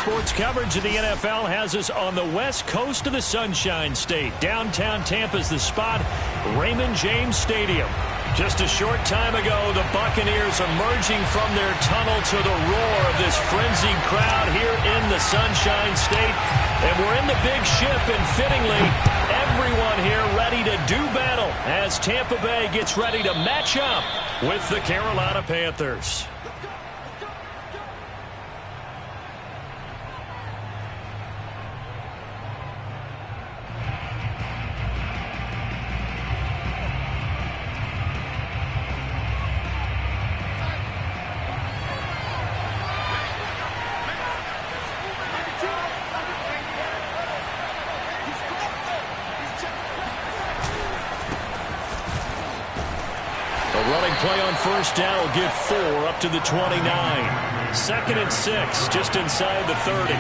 Sports coverage of the NFL has us on the west coast of the Sunshine State. Downtown Tampa's the spot, Raymond James Stadium. Just a short time ago, the Buccaneers emerging from their tunnel to the roar of this frenzied crowd here in the Sunshine State. And we're in the big ship, and fittingly, everyone here ready to do battle as Tampa Bay gets ready to match up with the Carolina Panthers. Running play on first down will give 4 up to the 29. 2nd and 6, just inside the 30.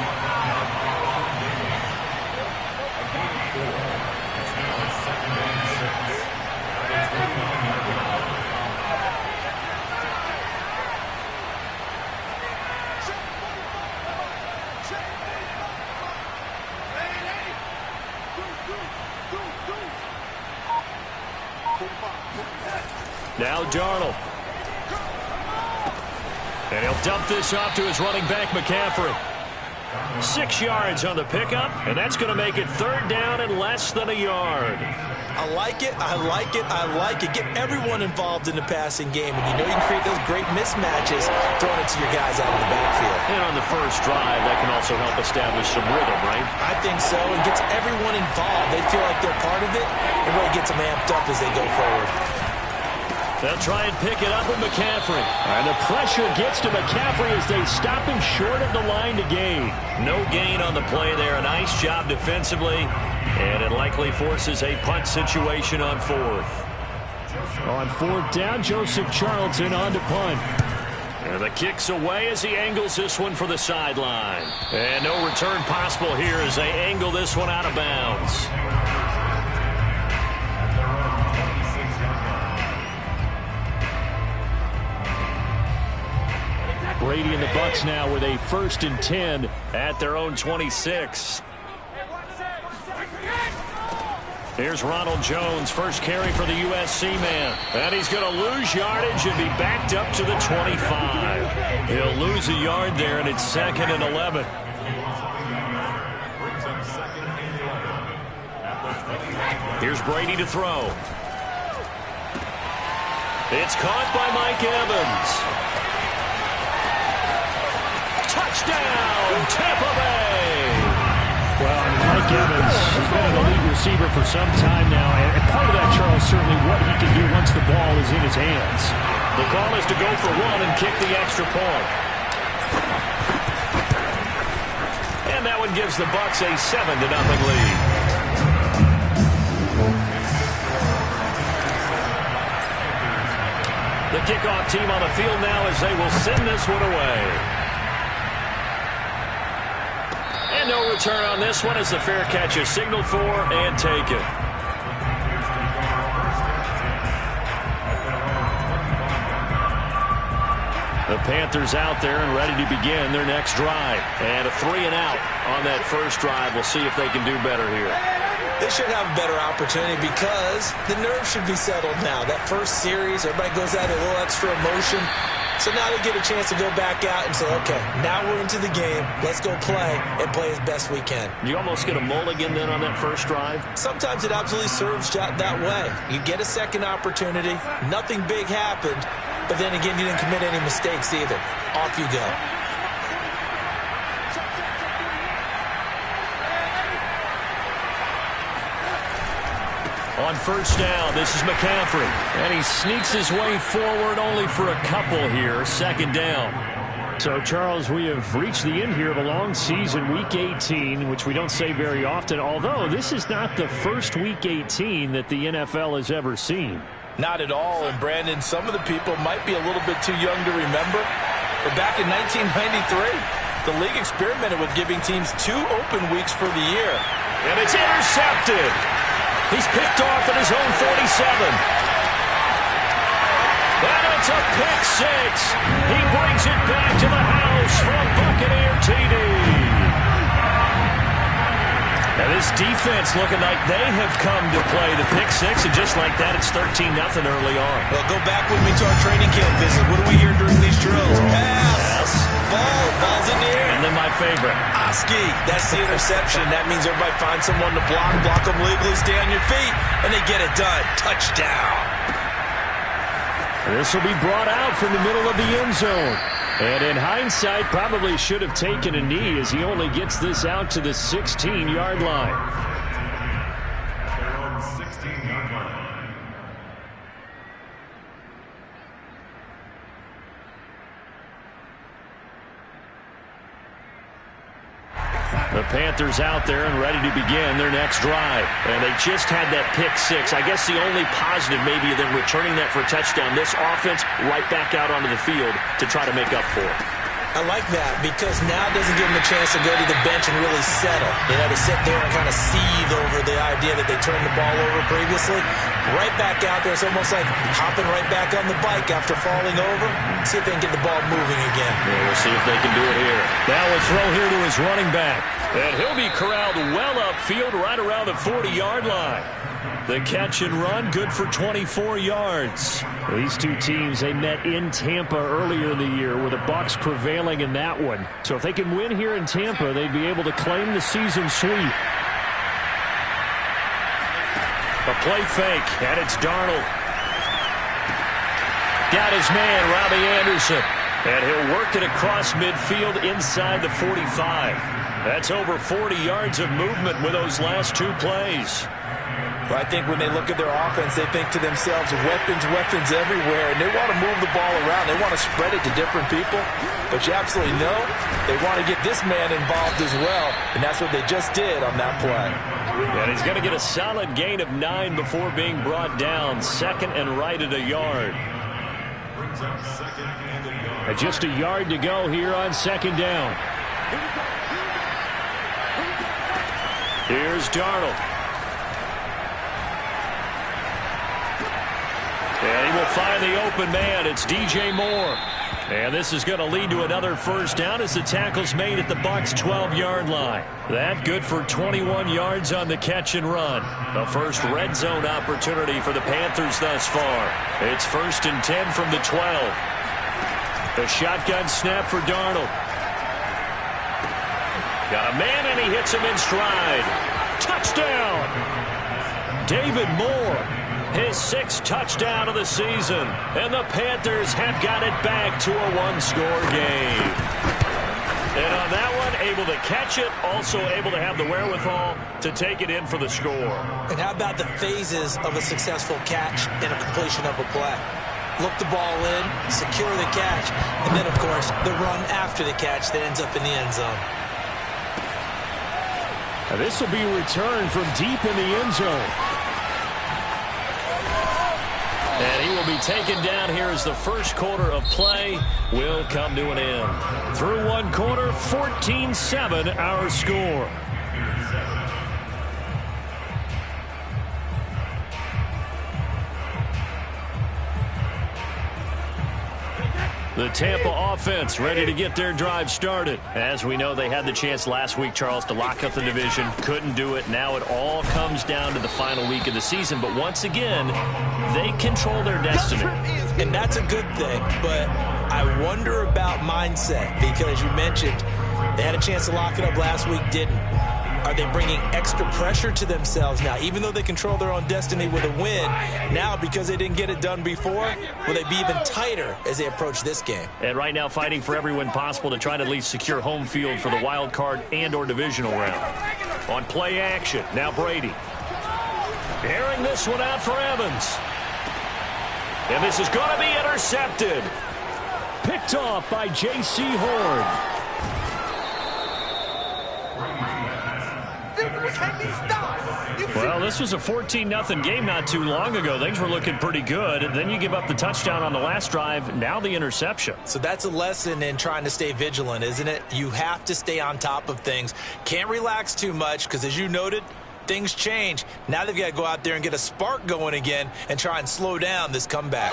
Now Darnold. And he'll dump this off to his running back, McCaffrey. 6 yards on the pickup, and that's going to make it 3rd down and less than a yard. I like it, I like it, I like it. Get everyone involved in the passing game, and you know you can create those great mismatches throwing it to your guys out of the backfield. And on the first drive, that can also help establish some rhythm, right? I think so. It gets everyone involved. They feel like they're part of it, and really gets them amped up as they go forward. They'll try and pick it up with McCaffrey. And the pressure gets to McCaffrey as they stop him short of the line to gain. No gain on the play there. A nice job defensively. And it likely forces a punt situation on 4th. On 4th down, Joseph Charlton on to punt. And the kick's away as he angles this one for the sideline. And no return possible here as they angle this one out of bounds. Brady and the Bucs now with a 1st and 10 at their own 26. Here's Ronald Jones, first carry for the USC man. And he's going to lose yardage and be backed up to the 25. He'll lose a yard there, and it's 2nd and 11. Here's Brady to throw. It's caught by Mike Evans. Touchdown, Tampa Bay! Well, Mike Evans has been an elite receiver for some time now, and part of that, Charles, certainly what he can do once the ball is in his hands. The call is to go for 1 and kick the extra point. And that one gives the Bucs a 7-0 lead. The kickoff team on the field now as they will send this one away. And no return on this one as the fair catch is signaled for and taken. The Panthers out there and ready to begin their next drive. And a 3 and out on that first drive. We'll see if they can do better here. They should have a better opportunity because the nerves should be settled now. That first series, everybody goes out a little extra emotion. So now they get a chance to go back out and say, okay, now we're into the game. Let's go play and play as best we can. You almost get a mulligan then on that first drive? Sometimes it absolutely serves that way. You get a second opportunity. Nothing big happened. But then again, you didn't commit any mistakes either. Off you go. On first down, this is McCaffrey. And he sneaks his way forward only for a couple here. 2nd down. So, Charles, we have reached the end here of a long season, Week 18, which we don't say very often, although this is not the first Week 18 that the NFL has ever seen. Not at all. And, Brandon, some of the people might be a little bit too young to remember. But back in 1993, the league experimented with giving teams 2 open weeks for the year. And it's intercepted. He's picked off at his own 47. And it's a pick 6. He brings it back to the house for a Buccaneer TD. defense looking like they have come to play the pick six, and just like that, it's 13-0 early on. Well, go back with me to our training camp visit. What do we hear during these drills? Pass. Ball's in the air. And then my favorite. Oski. That's the interception. That means everybody finds someone to block them legally, stay on your feet, and they get it done. Touchdown. This will be brought out from the middle of the end zone. And in hindsight, probably should have taken a knee as he only gets this out to the 16-yard line. The Panthers out there and ready to begin their next drive. And they just had that pick six. I guess the only positive maybe of them returning that for a touchdown. This offense right back out onto the field to try to make up for it. I like that because now it doesn't give them a chance to go to the bench and really settle. They had to sit there and kind of seethe over the idea that they turned the ball over previously. Right back out there. It's almost like hopping right back on the bike after falling over. See if they can get the ball moving again. Yeah, we'll see if they can do it here. Now a throw here to his running back. And he'll be corralled well upfield right around the 40-yard line. The catch and run, good for 24 yards. These two teams, they met in Tampa earlier in the year with the Bucs prevailing in that one. So if they can win here in Tampa, they'd be able to claim the season sweep. A play fake, and it's Darnold. Got his man, Robbie Anderson. And he'll work it across midfield inside the 45. That's over 40 yards of movement with those last two plays. Well, I think when they look at their offense, they think to themselves, weapons everywhere, and they want to move the ball around. They want to spread it to different people, but you absolutely know they want to get this man involved as well, and that's what they just did on that play. And he's going to get a solid gain of 9 before being brought down. Second and right at a yard. And just a yard to go here on second down. Here's Darnold. And he will find the open man. It's DJ Moore. And this is going to lead to another first down as the tackle's made at the Bucs' 12-yard line. That good for 21 yards on the catch and run. The first red zone opportunity for the Panthers thus far. It's 1st and 10 from the 12. The shotgun snap for Darnold. Got a man, and he hits him in stride. Touchdown! David Moore, his 6th touchdown of the season. And the Panthers have got it back to a one-score game. And on that one, able to catch it, also able to have the wherewithal to take it in for the score. And how about the phases of a successful catch and a completion of a play? Look the ball in, secure the catch, and then, of course, the run after the catch that ends up in the end zone. Now this will be returned from deep in the end zone. And he will be taken down here as the first quarter of play will come to an end. Through one quarter, 14-7 our score. The Tampa offense ready to get their drive started. As we know, they had the chance last week, Charles, to lock up the division. Couldn't do it. Now it all comes down to the final week of the season. But once again, they control their destiny. And that's a good thing. But I wonder about mindset because you mentioned they had a chance to lock it up last week, didn't. Are they bringing extra pressure to themselves now? Even though they control their own destiny with a win, now because they didn't get it done before, will they be even tighter as they approach this game? And right now fighting for every win possible to try to at least secure home field for the wild card and or divisional round. On play action, now Brady. Airing this one out for Evans. And this is going to be intercepted. Picked off by J.C. Horn. Well, this was a 14-0 game not too long ago. Things were looking pretty good. Then you give up the touchdown on the last drive. Now the interception. So that's a lesson in trying to stay vigilant, isn't it? You have to stay on top of things. Can't relax too much because, as you noted, things change. Now they've got to go out there and get a spark going again and try and slow down this comeback.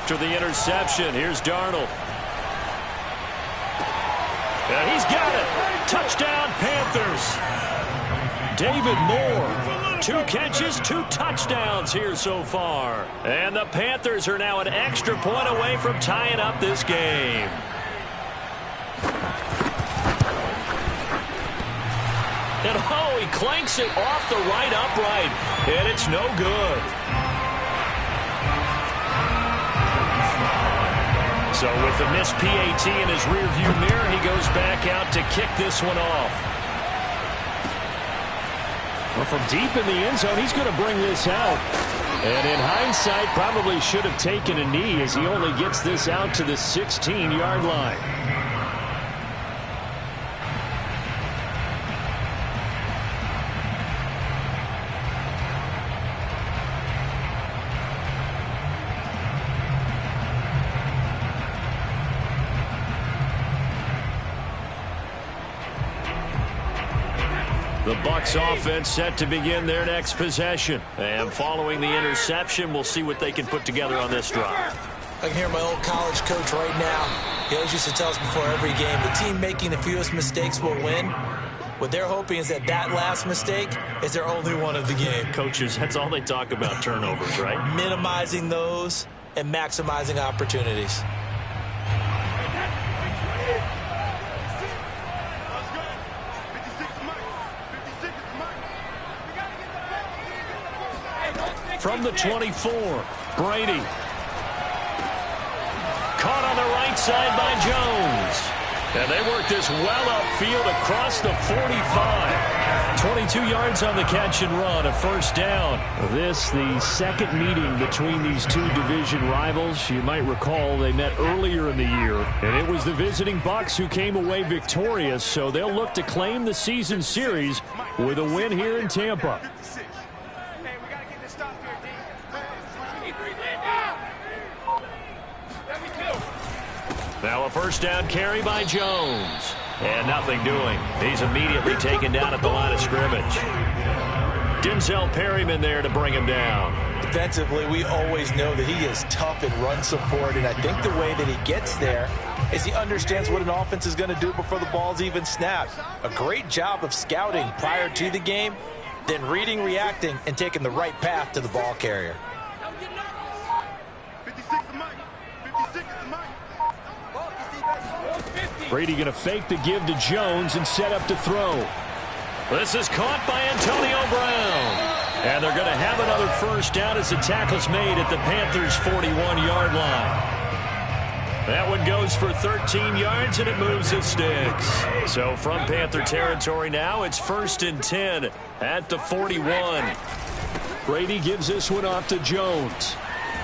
After the interception, here's Darnold. And he's got it. Touchdown, Panthers. David Moore, 2 catches, 2 touchdowns here so far. And the Panthers are now an extra point away from tying up this game. And oh, he clanks it off the right upright. And it's no good. So with the missed PAT in his rearview mirror, he goes back out to kick this one off. Well, from deep in the end zone, he's going to bring this out. And in hindsight, probably should have taken a knee as he only gets this out to the 16-yard line. The Bucs offense set to begin their next possession. And following the interception, we'll see what they can put together on this drive. I can hear my old college coach right now. He always used to tell us before every game, the team making the fewest mistakes will win. What they're hoping is that last mistake is their only one of the game. Coaches, that's all they talk about, turnovers, right? Minimizing those and maximizing opportunities. From the 24, Brady. Caught on the right side by Jones. And they work this well upfield across the 45. 22 yards on the catch and run, a first down. This, the second meeting between these two division rivals. You might recall they met earlier in the year, and it was the visiting Bucs who came away victorious, so they'll look to claim the season series with a win here in Tampa. Now a first down carry by Jones. And nothing doing. He's immediately taken down at the line of scrimmage. Denzel Perryman there to bring him down. Defensively, we always know that he is tough in run support, and I think the way that he gets there is he understands what an offense is going to do before the ball's even snapped. A great job of scouting prior to the game, then reading, reacting, and taking the right path to the ball carrier. Brady going to fake the give to Jones and set up to throw. This is caught by Antonio Brown. And they're going to have another first down as the tackle's made at the Panthers' 41-yard line. That one goes for 13 yards, and it moves the sticks. So from Panther territory now, it's 1st and 10 at the 41. Brady gives this one off to Jones.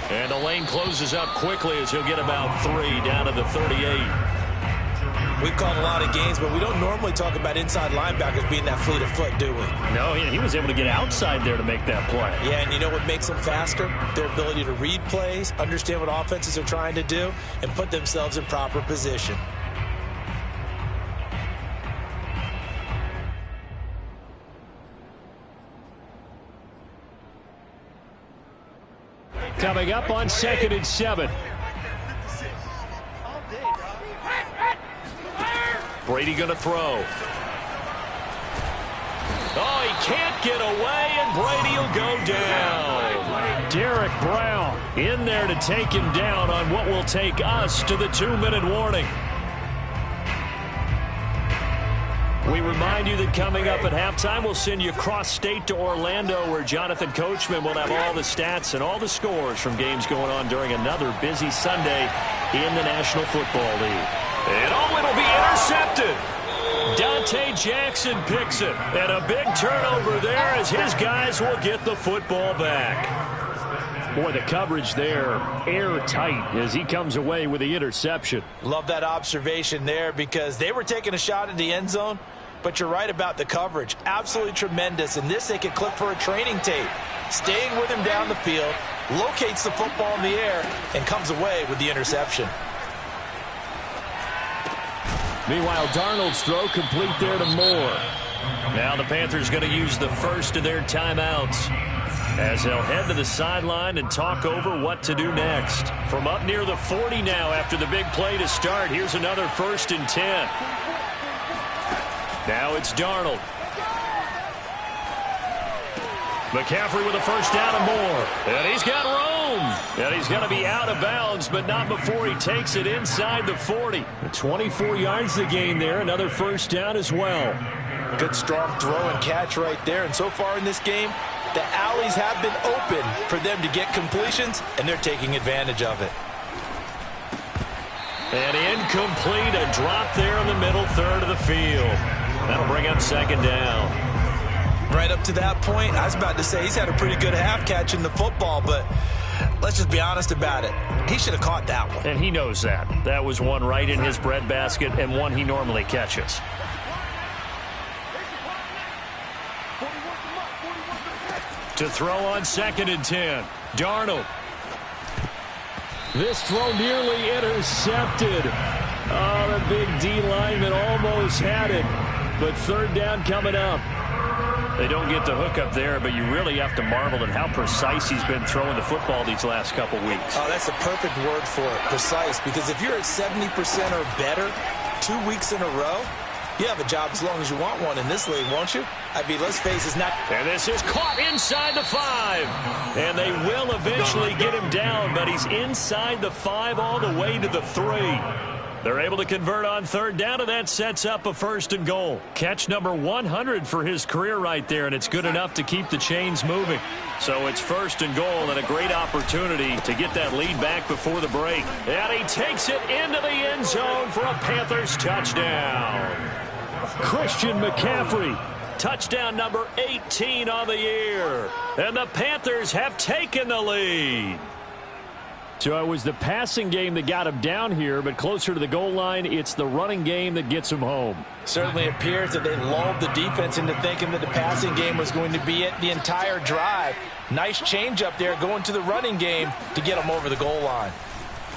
And the lane closes up quickly as he'll get about 3 down to the 38. We've called a lot of games, but we don't normally talk about inside linebackers being that fleet of foot, do we? No, he was able to get outside there to make that play. Yeah, and you know what makes them faster? Their ability to read plays, understand what offenses are trying to do, and put themselves in proper position. Coming up on 2nd and 7. Brady going to throw. Oh, he can't get away, and Brady will go down. Derek Brown in there to take him down on what will take us to the 2-minute warning. We remind you that coming up at halftime, we'll send you cross-state to Orlando, where Jonathan Coachman will have all the stats and all the scores from games going on during another busy Sunday in the National Football League. And oh, it'll be intercepted. Dante Jackson picks it. And a big turnover there as his guys will get the football back. Boy, the coverage there, airtight as he comes away with the interception. Love that observation there because they were taking a shot at the end zone, but you're right about the coverage. Absolutely tremendous. And this they could clip for a training tape. Staying with him down the field, locates the football in the air, and comes away with the interception. Meanwhile, Darnold's throw complete there to Moore. Now the Panthers going to use the first of their timeouts. as he'll head to the sideline and talk over what to do next. From up near the 40 now after the big play to start, here's another 1st and 10. Now it's Darnold. McCaffrey with a 1st down and more. And he's got room. And he's going to be out of bounds, but not before he takes it inside the 40. 24 yards the gain there. Another 1st down as well. Good strong throw and catch right there. And so far in this game, the alleys have been open for them to get completions, and they're taking advantage of it. And incomplete, a drop there in the middle third of the field. That'll bring up 2nd down. Right up to that point, I was about to say he's had a pretty good half catching the football, but let's just be honest about it. He should have caught that one. And he knows that. That was one right in his breadbasket and one he normally catches. To throw on 2nd and 10. Darnold. This throw nearly intercepted. Oh, the big D lineman almost had it. But 3rd down coming up. They don't get the hook up there, but you really have to marvel at how precise he's been throwing the football these last couple weeks. Oh, that's the perfect word for it, precise, because if you're at 70% or better 2 weeks in a row, you have a job as long as you want one in this league, won't you? I mean, let's face it, it's not. And this is caught inside the 5. And they will eventually get him down, but he's inside the 5 all the way to the 3. They're able to convert on 3rd down, and that sets up a 1st and goal. Catch number 100 for his career right there, and it's good enough to keep the chains moving. So it's 1st and goal, and a great opportunity to get that lead back before the break. And he takes it into the end zone for a Panthers touchdown. Christian McCaffrey, touchdown number 18 on the year. And the Panthers have taken the lead. So it was the passing game that got him down here, but closer to the goal line, it's the running game that gets him home. Certainly appears that they lulled the defense into thinking that the passing game was going to be it the entire drive. Nice change up there going to the running game to get them over the goal line.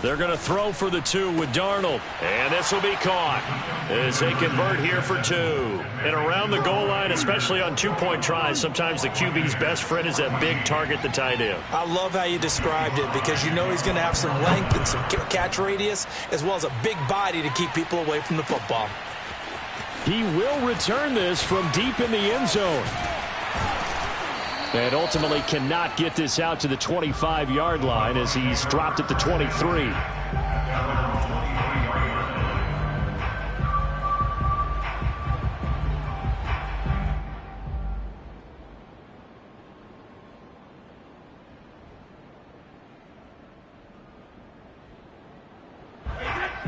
They're going to throw for the 2 with Darnold. And this will be caught as they convert here for 2. And around the goal line, especially on 2-point tries, sometimes the QB's best friend is that big target, the tight end. I love how you described it because you know he's going to have some length and some catch radius as well as a big body to keep people away from the football. He will return this from deep in the end zone. And ultimately cannot get this out to the 25-yard line as he's dropped at the 23.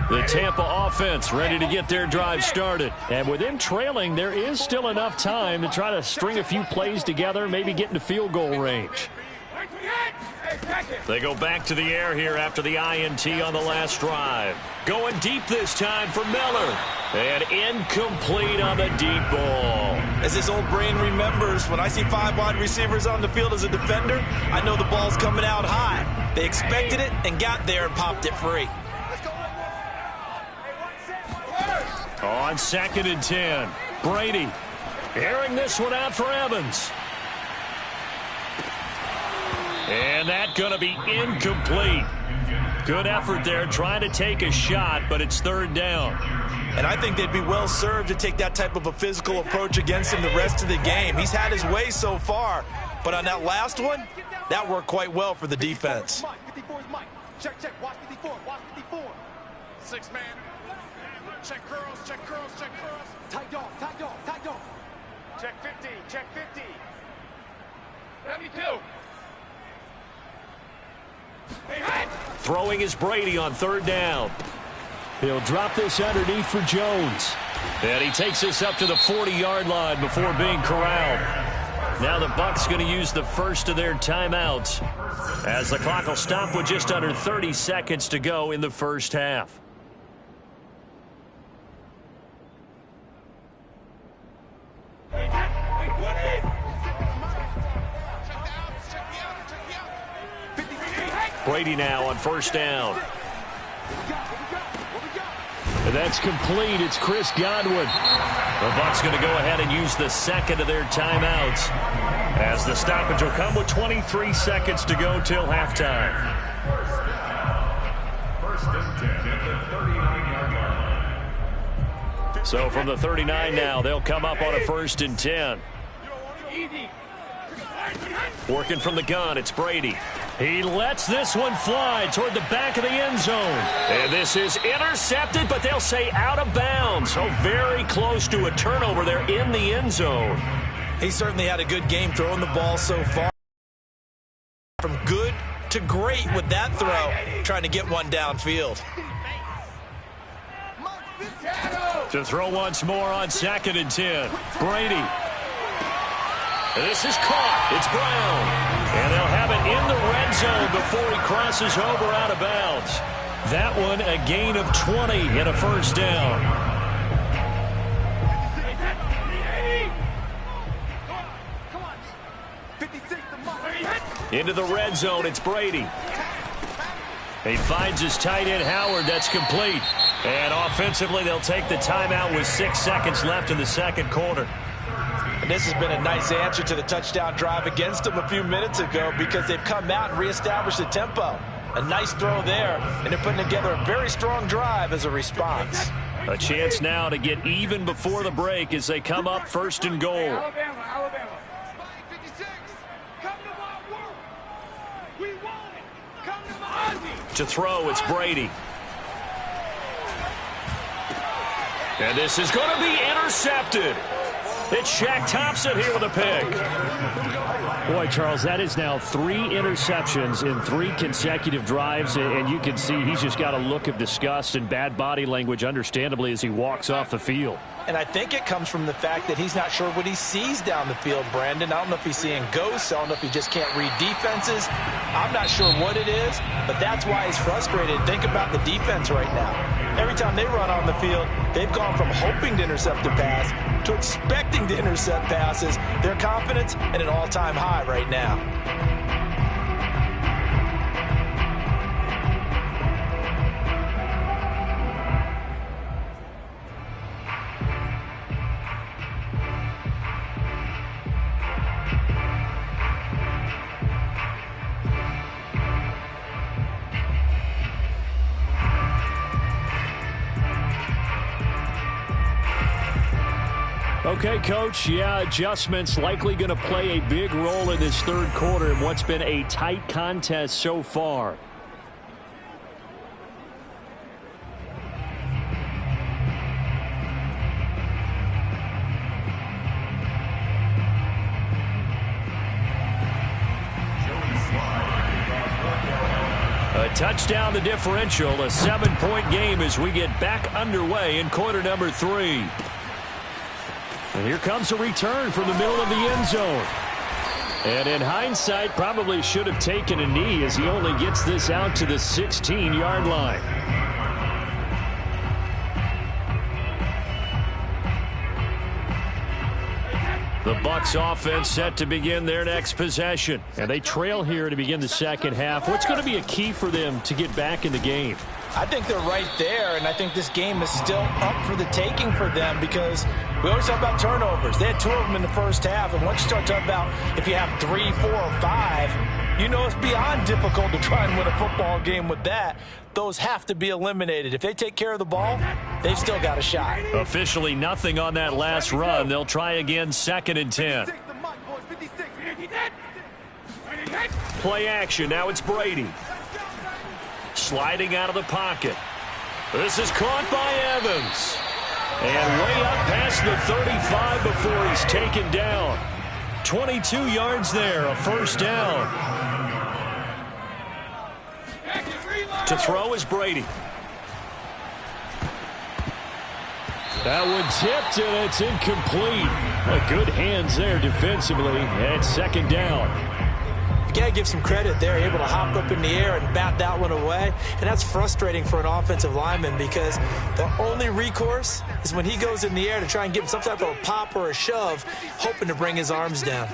The Tampa offense ready to get their drive started. And with them trailing, there is still enough time to try to string a few plays together, maybe get into field goal range. They go back to the air here after the INT on the last drive. Going deep this time for Miller. And incomplete on the deep ball. As his old brain remembers, when I see 5 wide receivers on the field as a defender, I know the ball's coming out high. They expected it and got there and popped it free. On 2nd and 10, Brady airing this one out for Evans. And that's going to be incomplete. Good effort there trying to take a shot, but it's 3rd down. And I think they'd be well served to take that type of a physical approach against him the rest of the game. He's had his way so far, but on that last one, that worked quite well for the defense. 54 is Mike. Check, watch 54, watch 54. 6 man. Check curls, check curls, check curls. Tight dog, tight dog, tight dog. Check 50, check 50. 72. Throwing is Brady on 3rd down. He'll drop this underneath for Jones. And he takes this up to the 40-yard line before being corralled. Now the Bucs going to use the first of their timeouts as the clock will stop with just under 30 seconds to go in the first half. Brady now on 1st down. And that's complete. It's Chris Godwin. The Bucs going to go ahead and use the second of their timeouts As the stoppage will come with 23 seconds to go till halftime. First and 10 at the 39-yard line. So from the 39 now, they'll come up on a 1st and 10. Working from the gun, it's Brady. He lets this one fly toward the back of the end zone. And this is intercepted, but they'll say out of bounds. So very close to a turnover there in the end zone. He certainly had a good game throwing the ball so far. From good to great with that throw, trying to get one downfield. To throw once more on 2nd and 10. Brady. This is caught. It's Brown. And they'll have it in the red zone before he crosses over out of bounds. That one a gain of 20 and a 1st down. Into the red zone, it's Brady. He finds his tight end, Howard. That's complete. And offensively, they'll take the timeout with 6 seconds left in the 2nd quarter. And this has been a nice answer to the touchdown drive against them a few minutes ago because they've come out and reestablished the tempo. A nice throw there, and they're putting together a very strong drive as a response. A chance now to get even before the break as they come up 1st and goal. Alabama. Spike 56. Come to my work. We want it. Come to my Ozzy. To throw, it's Brady. And this is going to be intercepted. It's Shaq Thompson here with a pick. Boy, Charles, that is now 3 interceptions in 3 consecutive drives, and you can see he's just got a look of disgust and bad body language, understandably, as he walks off the field. And I think it comes from the fact that he's not sure what he sees down the field, Brandon. I don't know if he's seeing ghosts. I don't know if he just can't read defenses. I'm not sure what it is, but that's why he's frustrated. Think about the defense right now. Every time they run on the field, they've gone from hoping to intercept a pass to expecting to intercept passes. Their confidence at an all-time high right now. Okay, Coach, adjustments likely going to play a big role in this 3rd quarter in what's been a tight contest so far. A touchdown, the differential, a 7-point game as we get back underway in quarter number 3. And here comes a return from the middle of the end zone. And in hindsight, probably should have taken a knee as he only gets this out to the 16-yard line. The Bucs offense set to begin their next possession. And they trail here to begin the 2nd half. What's going to be a key for them to get back in the game? I think they're right there, and I think this game is still up for the taking for them because we always talk about turnovers. They had 2 of them in the 1st half, and once you start talking about if you have 3, 4, or 5, you know it's beyond difficult to try and win a football game with that. Those have to be eliminated. If they take care of the ball, they've still got a shot. Officially nothing on that last run. They'll try again 2nd and 10. Play action. Now it's Brady. Sliding out of the pocket. This is caught by Evans. And way up past the 35 before he's taken down. 22 yards there, a 1st down. To throw is Brady. That one tipped, and it's incomplete. Good hands there defensively, and 2nd down. You got to give some credit there, able to hop up in the air and bat that one away. And that's frustrating for an offensive lineman because the only recourse is when he goes in the air to try and give him some type of a pop or a shove, hoping to bring his arms down.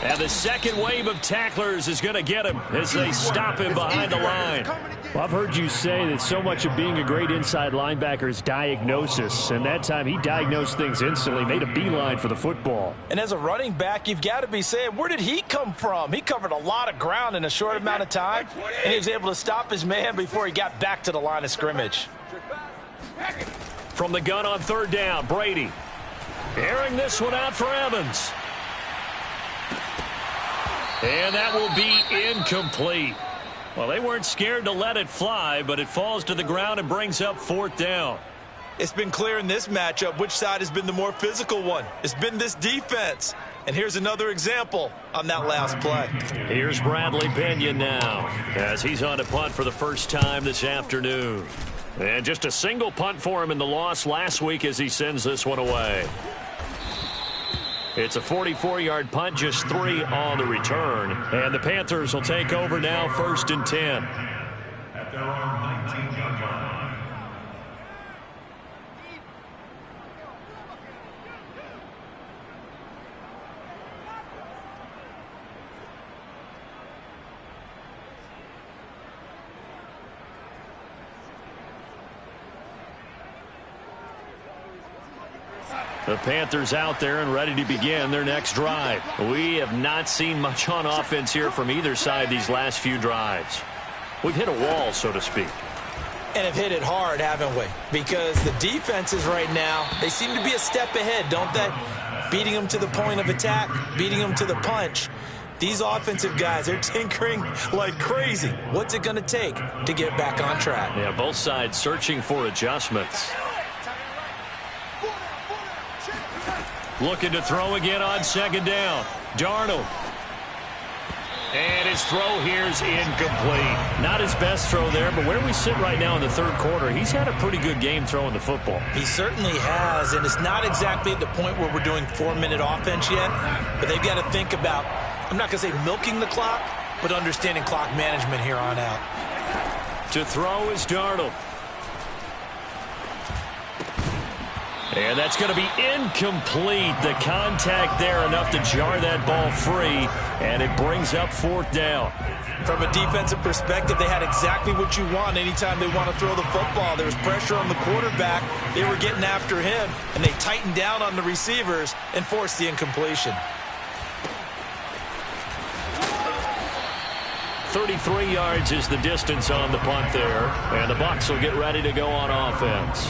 And the 2nd wave of tacklers is going to get him as they stop him behind the line. Well, I've heard you say that so much of being a great inside linebacker is diagnosis, and that time he diagnosed things instantly, made a beeline for the football. And as a running back, you've got to be saying, where did he come from? He covered a lot of ground in a short amount of time, and he was able to stop his man before he got back to the line of scrimmage. From the gun on third down, Brady. Airing this one out for Evans. And that will be incomplete. Well, they weren't scared to let it fly, but it falls to the ground and brings up fourth down. It's been clear in this matchup which side has been the more physical one. It's been this defense. And here's another example on that last play. Here's Bradley Pinion now as he's on to punt for the first time this afternoon. And just a single punt for him in the loss last week as he sends this one away. It's a 44-yard punt, just 3 on the return. And the Panthers will take over now, 1st and 10. At their own 19-yard line. The Panthers out there and ready to begin their next drive. We have not seen much on offense here from either side these last few drives. We've hit a wall, so to speak. And have hit it hard, haven't we? Because the defenses right now, they seem to be a step ahead, don't they? Beating them to the point of attack, beating them to the punch. These offensive guys, they're tinkering like crazy. What's it going to take to get back on track? Yeah, both sides searching for adjustments. Looking to throw again on 2nd down. Darnold. And his throw here's incomplete. Not his best throw there, but where we sit right now in the 3rd quarter, he's had a pretty good game throwing the football. He certainly has, and it's not exactly at the point where we're doing 4-minute offense yet, but they've got to think about, I'm not going to say milking the clock, but understanding clock management here on out. To throw is Darnold. And that's going to be incomplete. The contact there enough to jar that ball free, and it brings up 4th down. From a defensive perspective, they had exactly what you want anytime they want to throw the football. There was pressure on the quarterback. They were getting after him, and they tightened down on the receivers and forced the incompletion. 33 yards is the distance on the punt there, and the Bucs will get ready to go on offense.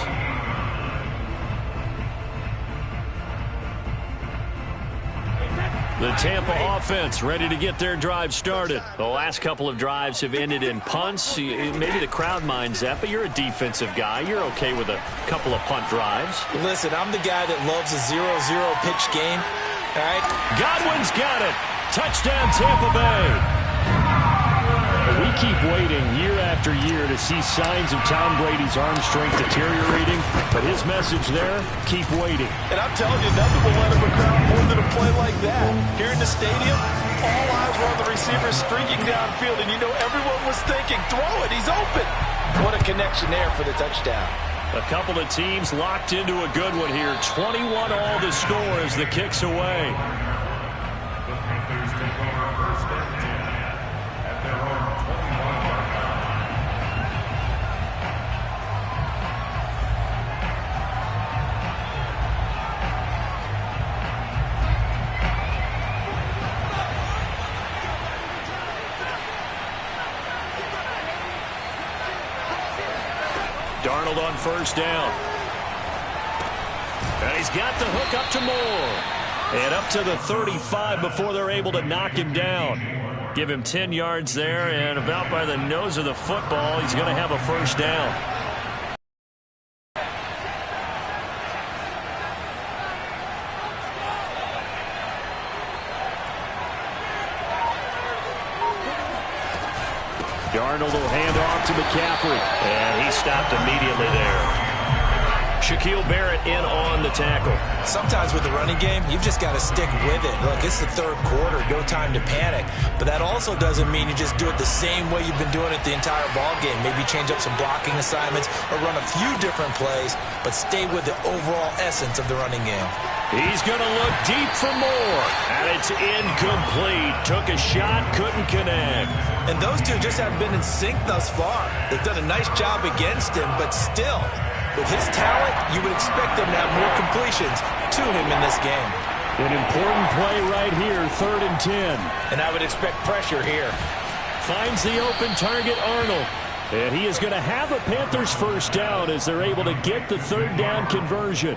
The Tampa offense ready to get their drive started. The last couple of drives have ended in punts. Maybe the crowd minds that, but you're a defensive guy. You're okay with a couple of punt drives. Listen, I'm the guy that loves a 0-0 pitch game. All right? Godwin's got it. Touchdown, Tampa Bay. We keep waiting year after year to see signs of Tom Brady's arm strength deteriorating, but his message there, keep waiting. And I'm telling you, nothing will let him crowd more than a play like that. Here in the stadium, all eyes were on the receiver streaking downfield, and you know everyone was thinking, throw it, he's open. What a connection there for the touchdown. A couple of teams locked into a good one here. 21 all the score as the kick's away. The Panthers take over 1st and 10 at their own 21-yard line. Darnold on 1st down. And he's got the hook up to Moore. And up to the 35 before they're able to knock him down. Give him 10 yards there, and about by the nose of the football, he's going to have a 1st down. Darnold will hand off to McCaffrey, and he stopped immediately there. Shaquille Barrett in on the tackle. Sometimes with the running game, you've just got to stick with it. Look, it's the third quarter, no time to panic. But that also doesn't mean you just do it the same way you've been doing it the entire ball game. Maybe change up some blocking assignments or run a few different plays, but stay with the overall essence of the running game. He's going to look deep for more, and it's incomplete. Took a shot, couldn't connect. And those two just haven't been in sync thus far. They've done a nice job against him, but still, with his talent, you would expect them to have more completions to him in this game. An important play right here, 3rd and 10. And I would expect pressure here. Finds the open target, Arnold. And he is going to have a Panthers first down as they're able to get the 3rd down conversion.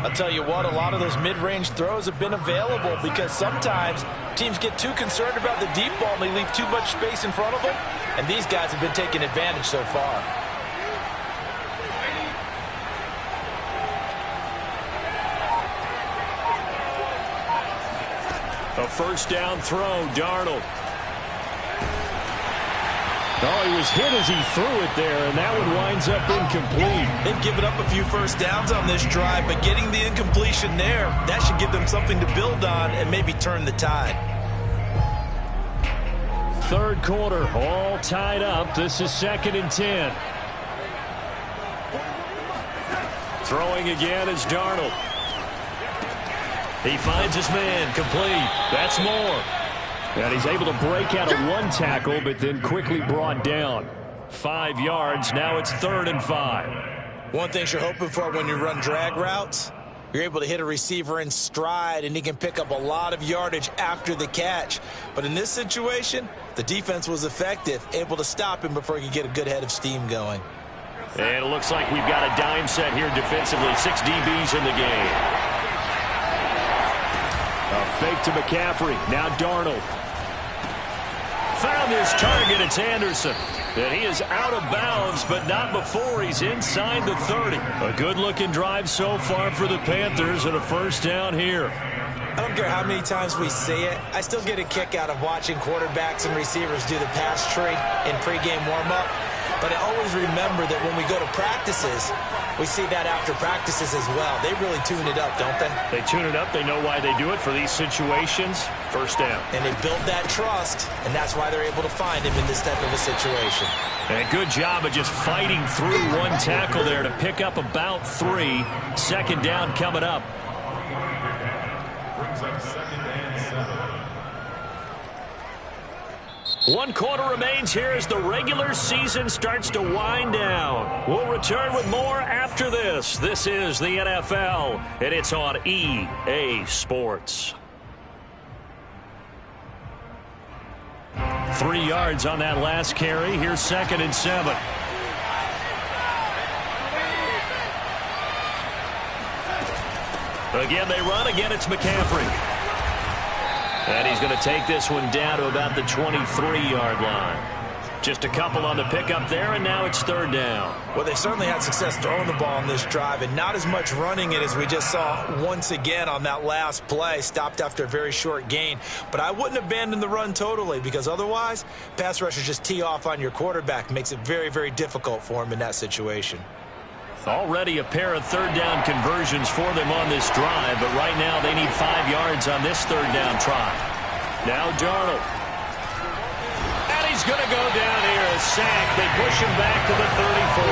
I'll tell you what, a lot of those mid-range throws have been available because sometimes teams get too concerned about the deep ball and they leave too much space in front of them. And these guys have been taking advantage so far. A first down throw, Darnold. Oh, he was hit as he threw it there, and that one winds up incomplete. They've given up a few first downs on this drive, but getting the incompletion there, that should give them something to build on and maybe turn the tide. 3rd quarter, all tied up. This is 2nd and 10. Throwing again is Darnold. He finds his man, complete. That's more. And he's able to break out of one tackle, but then quickly brought down. 5 yards, now it's 3rd and 5. One thing you're hoping for when you run drag routes, you're able to hit a receiver in stride, and he can pick up a lot of yardage after the catch. But in this situation, the defense was effective, able to stop him before he could get a good head of steam going. And it looks like we've got a dime set here defensively. 6 DBs in the game. A fake to McCaffrey. Now Darnold. Found his target. It's Anderson. And he is out of bounds, but not before he's inside the 30. A good-looking drive so far for the Panthers and a first down here. I don't care how many times we see it. I still get a kick out of watching quarterbacks and receivers do the pass tree in pregame warm-up. But I always remember that when we go to practices, we see that after practices as well. They really tune it up, don't they? They tune it up. They know why they do it for these situations. First down. And they build that trust, and that's why they're able to find him in this type of a situation. And a good job of just fighting through one tackle there to pick up about 3. 2nd down coming up. Brings up 2nd and 7. 1 quarter remains here as the regular season starts to wind down. We'll return with more after this. This is the NFL, and it's on EA Sports. 3 yards on that last carry. Here's 2nd and 7. Again, they run. Again, it's McCaffrey. And he's going to take this one down to about the 23-yard line. Just a couple on the pickup there, and now it's 3rd down. Well, they certainly had success throwing the ball on this drive, and not as much running it as we just saw once again on that last play. Stopped after a very short gain. But I wouldn't abandon the run totally, because otherwise, pass rushers just tee off on your quarterback. Makes it very, very difficult for him in that situation. Already a pair of 3rd down conversions for them on this drive, but right now they need 5 yards on this 3rd down try. Now Darnold. And he's going to go down here, a sack. They push him back to the 34.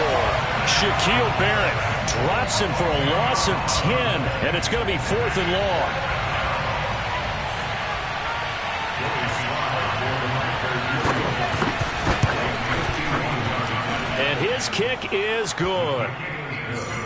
Shaquille Barrett drops him for a loss of 10, and it's going to be 4th and long. And his kick is good.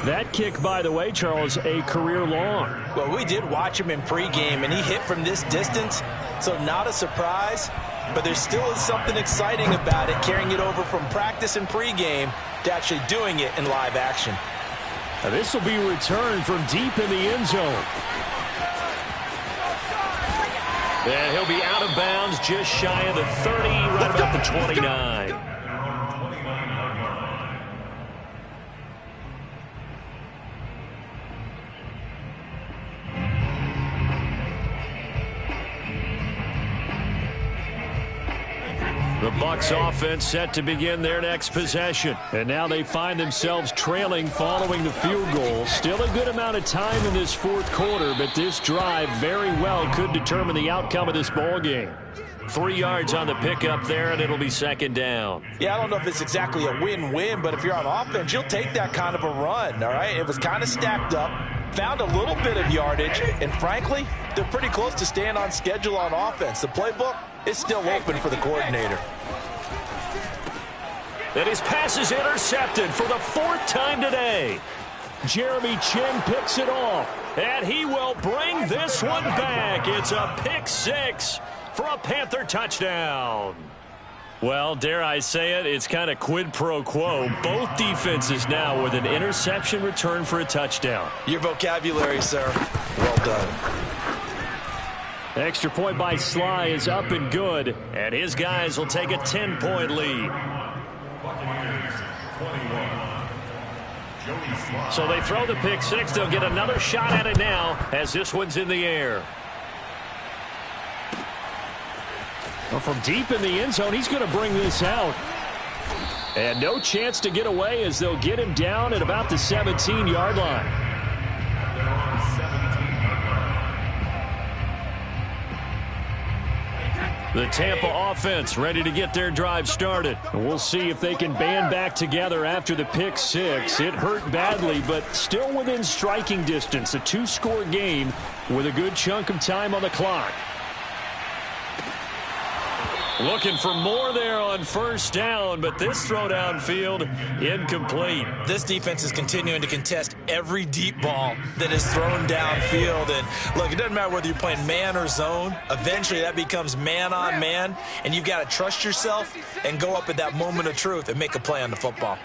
That kick, by the way, Charles, a career long. Well, we did watch him in pregame, and he hit from this distance, so not a surprise. But there still is something exciting about it, carrying it over from practice and pregame to actually doing it in live action. Now, this will be returned from deep in the end zone. And he'll be out of bounds just shy of the 30, right about the 29. The Bucs offense set to begin their next possession. And now they find themselves trailing following the field goal. Still a good amount of time in this fourth quarter, but this drive very well could determine the outcome of this ball game. 3 yards on the pickup there, and it'll be second down. Yeah, I don't know if it's exactly a win-win, but if you're on offense, you'll take that kind of a run, all right? It was kind of stacked up, found a little bit of yardage, and frankly, they're pretty close to staying on schedule on offense. The playbook is still open for the coordinator. And his pass is intercepted for the 4th time today. Jeremy Chin picks it off. And he will bring this one back. It's a pick 6 for a Panther touchdown. Well, dare I say it, it's kind of quid pro quo. Both defenses now with an interception return for a touchdown. Your vocabulary, sir. Well done. Extra point by Sly is up and good. And his guys will take a 10-point lead. So they throw the pick 6. They'll get another shot at it now as this one's in the air. Well, from deep in the end zone, he's going to bring this out. And no chance to get away as they'll get him down at about the 17-yard line. The Tampa offense ready to get their drive started. And we'll see if they can band back together after the pick 6. It hurt badly, but still within striking distance. A 2-score game with a good chunk of time on the clock. Looking for more there on first down, but this throw downfield incomplete. This defense is continuing to contest every deep ball that is thrown downfield. And look, it doesn't matter whether you're playing man or zone. Eventually that becomes man on man, and you've got to trust yourself and go up at that moment of truth and make a play on the football.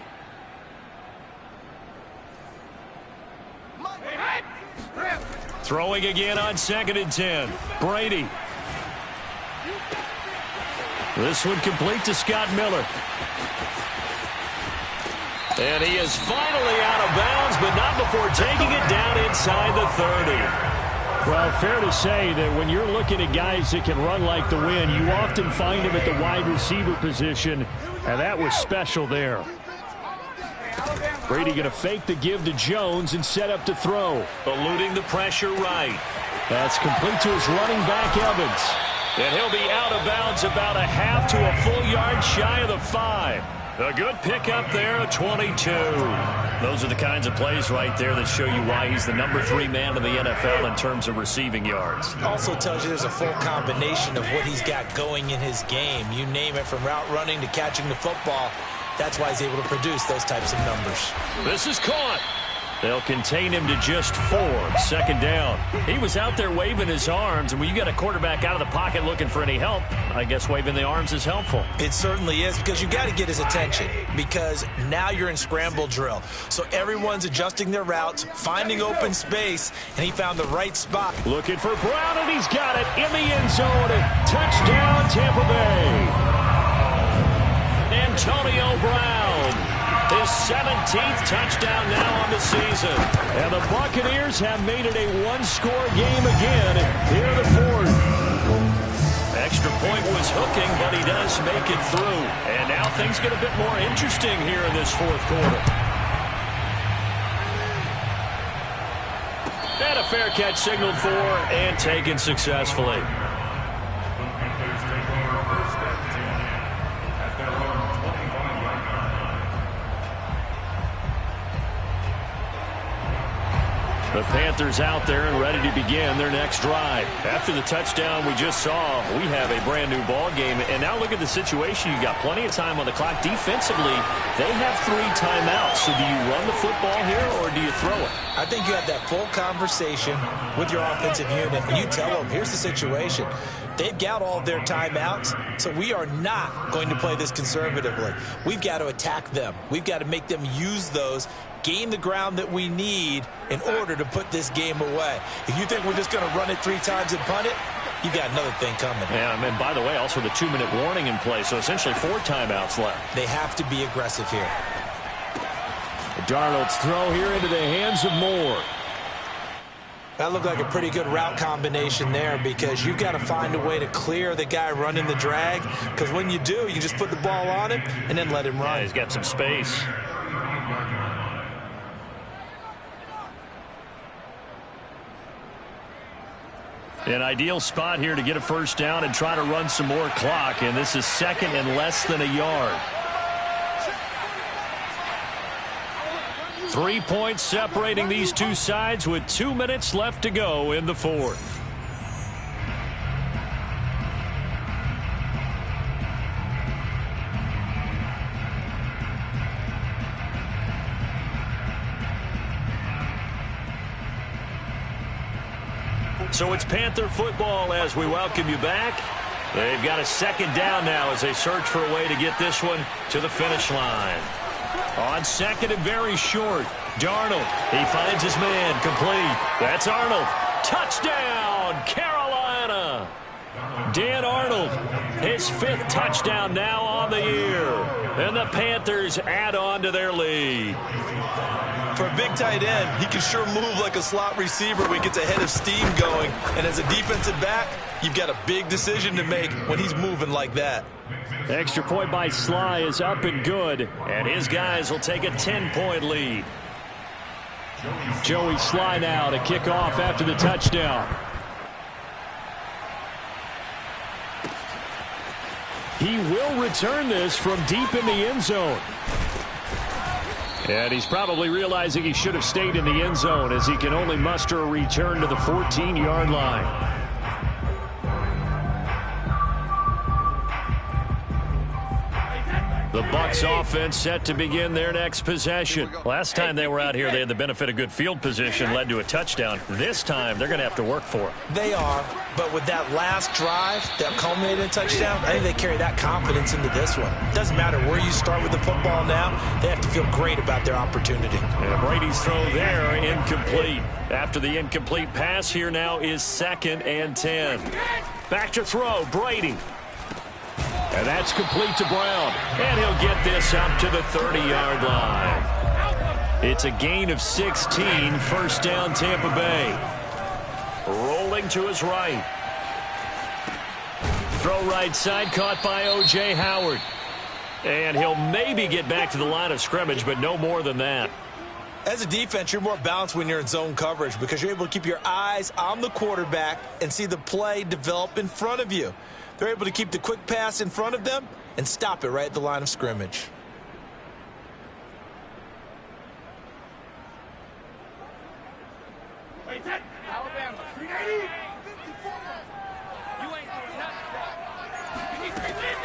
Throwing again on 2nd and 10. Brady. This one complete to Scott Miller. And he is finally out of bounds, but not before taking it down inside the 30. Well, fair to say that when you're looking at guys that can run like the wind, you often find them at the wide receiver position, and that was special there. Brady going to fake the give to Jones and set up to throw. Eluding the pressure right. That's complete to his running back, Evans. And he'll be out of bounds about a half to a full yard shy of the 5. A good pickup there, a 22. Those are the kinds of plays right there that show you why he's the number 3 man in the NFL in terms of receiving yards. Also tells you there's a full combination of what he's got going in his game. You name it, from route running to catching the football. That's why he's able to produce those types of numbers. This is caught. They'll contain him to just 4. 2nd down. He was out there waving his arms, and when you got a quarterback out of the pocket looking for any help, I guess waving the arms is helpful. It certainly is, because you got to get his attention, because now you're in scramble drill. So everyone's adjusting their routes, finding open space, and he found the right spot. Looking for Brown, and he's got it in the end zone. Touchdown, Tampa Bay. Antonio Brown. His 17th touchdown now on the season. And the Buccaneers have made it a 1-score game again here in the 4th. Extra point was hooking, but he does make it through. And now things get a bit more interesting here in this 4th quarter. And a fair catch signaled for and taken successfully. The Panthers out there and ready to begin their next drive. After the touchdown we just saw, we have a brand new ball game. And now look at the situation. You got plenty of time on the clock. Defensively, they have 3 timeouts. So do you run the football here or do you throw it? I think you have that full conversation with your offensive unit, and you tell them, here's the situation. They've got all of their timeouts, so we are not going to play this conservatively. We've got to attack them. We've got to make them use those, gain the ground that we need in order to put this game away. If you think we're just going to run it 3 times and punt it, you got another thing coming. Yeah, and by the way, also the 2-minute warning in play, so essentially 4 timeouts left. They have to be aggressive here. Darnold's throw here into the hands of Moore. That looked like a pretty good route combination there because you've got to find a way to clear the guy running the drag, because when you do, you just put the ball on him and then let him run. Yeah, he's got some space. An ideal spot here to get a first down and try to run some more clock, and this is second and less than a yard. 3 points separating these two sides with 2 minutes left to go in the fourth. So it's Panther football as we welcome you back. They've got a second down now as they search for a way to get this one to the finish line. On second and very short, Darnold. He finds his man, complete. That's Arnold. Touchdown, Carolina. Dan Arnold, his 5th touchdown now on the year. And the Panthers add on to their lead. For a big tight end, he can sure move like a slot receiver when he gets a head of steam going. And as a defensive back, you've got a big decision to make when he's moving like that. Extra point by Sly is up and good, and his guys will take a 10-point lead. Joey Sly now to kick off after the touchdown. He will return this from deep in the end zone. And he's probably realizing he should have stayed in the end zone as he can only muster a return to the 14-yard line. The Bucs offense set to begin their next possession. Last time they were out here, they had the benefit of good field position, led to a touchdown. This time, they're going to have to work for it. They are, but with that last drive that culminated in a touchdown, I think they carry that confidence into this one. It doesn't matter where you start with the football now. They have to feel great about their opportunity. And Brady's throw there, incomplete. After the incomplete pass, here now is 2nd and 10. Back to throw, Brady. And that's complete to Brown. And he'll get this up to the 30-yard line. It's a gain of 16, first down Tampa Bay. Rolling to his right. Throw right side, caught by O.J. Howard. And he'll maybe get back to the line of scrimmage, but no more than that. As a defense, you're more balanced when you're in zone coverage because you're able to keep your eyes on the quarterback and see the play develop in front of you. They're able to keep the quick pass in front of them and stop it right at the line of scrimmage.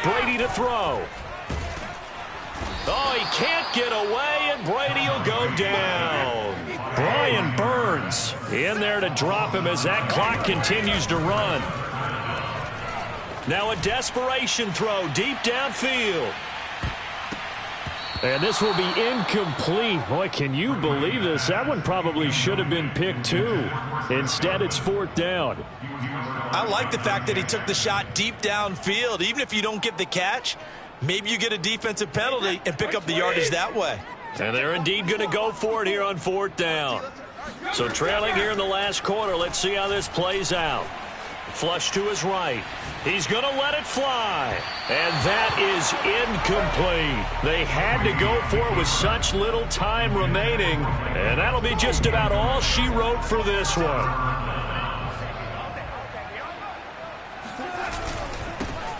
Brady to throw. Oh, he can't get away, and Brady will go down. Brian Burns in there to drop him as that clock continues to run. Now a desperation throw deep downfield. And this will be incomplete. Boy, can you believe this? That one probably should have been picked too. Instead, it's 4th down. I like the fact that he took the shot deep downfield. Even if you don't get the catch, maybe you get a defensive penalty and pick up the yardage that way. And they're indeed going to go for it here on 4th down. So trailing here in the last quarter, let's see how this plays out. Flush to his right. He's going to let it fly. And that is incomplete. They had to go for it with such little time remaining. And that'll be just about all she wrote for this one.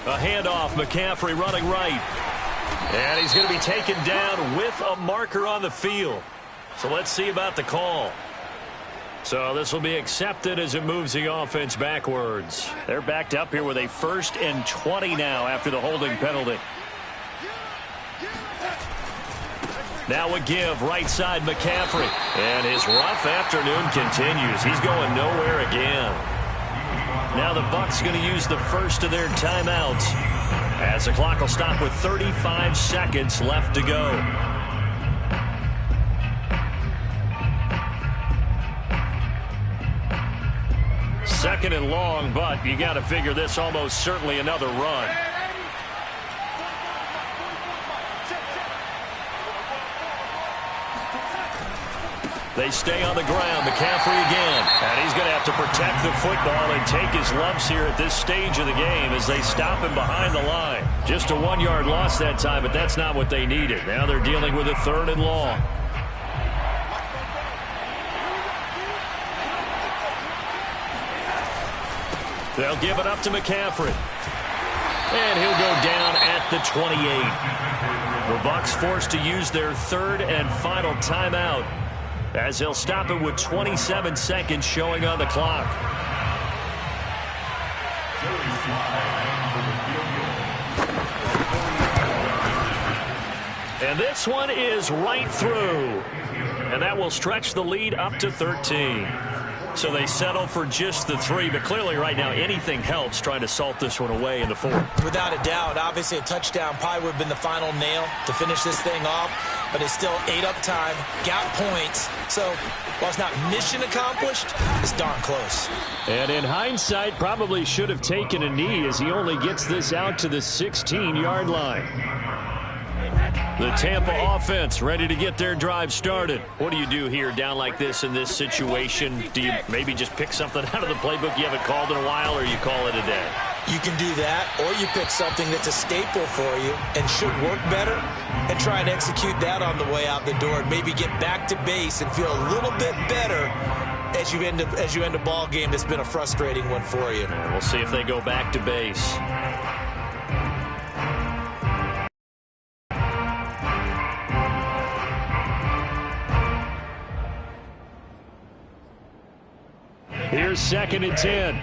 A handoff, McCaffrey running right. And he's going to be taken down with a marker on the field. So let's see about the call. So this will be accepted as it moves the offense backwards. They're backed up here with a 1st and 20 now after the holding penalty. Now a give, right side McCaffrey. And his rough afternoon continues. He's going nowhere again. Now the Bucs going to use the first of their timeouts as the clock will stop with 35 seconds left to go. Second and long, but you got to figure this almost certainly another run. They stay on the ground. McCaffrey again. And he's going to have to protect the football and take his lumps here at this stage of the game as they stop him behind the line. Just a 1-yard loss that time, but that's not what they needed. Now they're dealing with a 3rd and long. They'll give it up to McCaffrey. And he'll go down at the 28. The Bucs forced to use their 3rd and final timeout, as they'll stop it with 27 seconds showing on the clock. And this one is right through. And that will stretch the lead up to 13. So they settle for just the 3, but clearly right now anything helps trying to salt this one away in the 4th. Without a doubt, obviously a touchdown probably would have been the final nail to finish this thing off, but it's still ate up time, got points. So while it's not mission accomplished, it's darn close. And in hindsight, probably should have taken a knee as he only gets this out to the 16-yard line. The Tampa offense ready to get their drive started. What do you do here down like this in this situation? Do you maybe just pick something out of the playbook you haven't called in a while, or you call it a day? You can do that, or you pick something that's a staple for you and should work better and try and execute that on the way out the door and maybe get back to base and feel a little bit better as you end a ball game that's been a frustrating one for you. And we'll see if they go back to base. Here's 2nd and 10.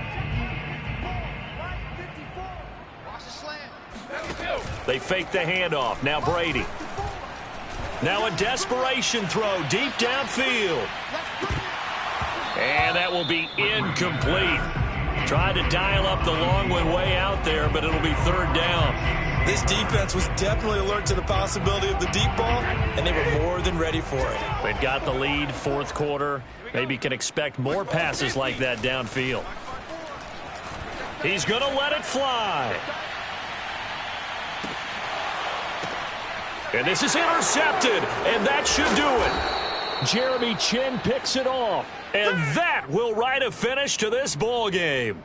They fake the handoff. Now Brady. Now a desperation throw deep downfield. And that will be incomplete. Tried to dial up the long way out there, but it'll be 3rd down. This defense was definitely alert to the possibility of the deep ball, and they were more than ready for it. They've got the lead, 4th quarter. Maybe can expect more passes like that downfield. He's going to let it fly. And this is intercepted, and that should do it. Jeremy Chin picks it off. And that will write a finish to this ball game.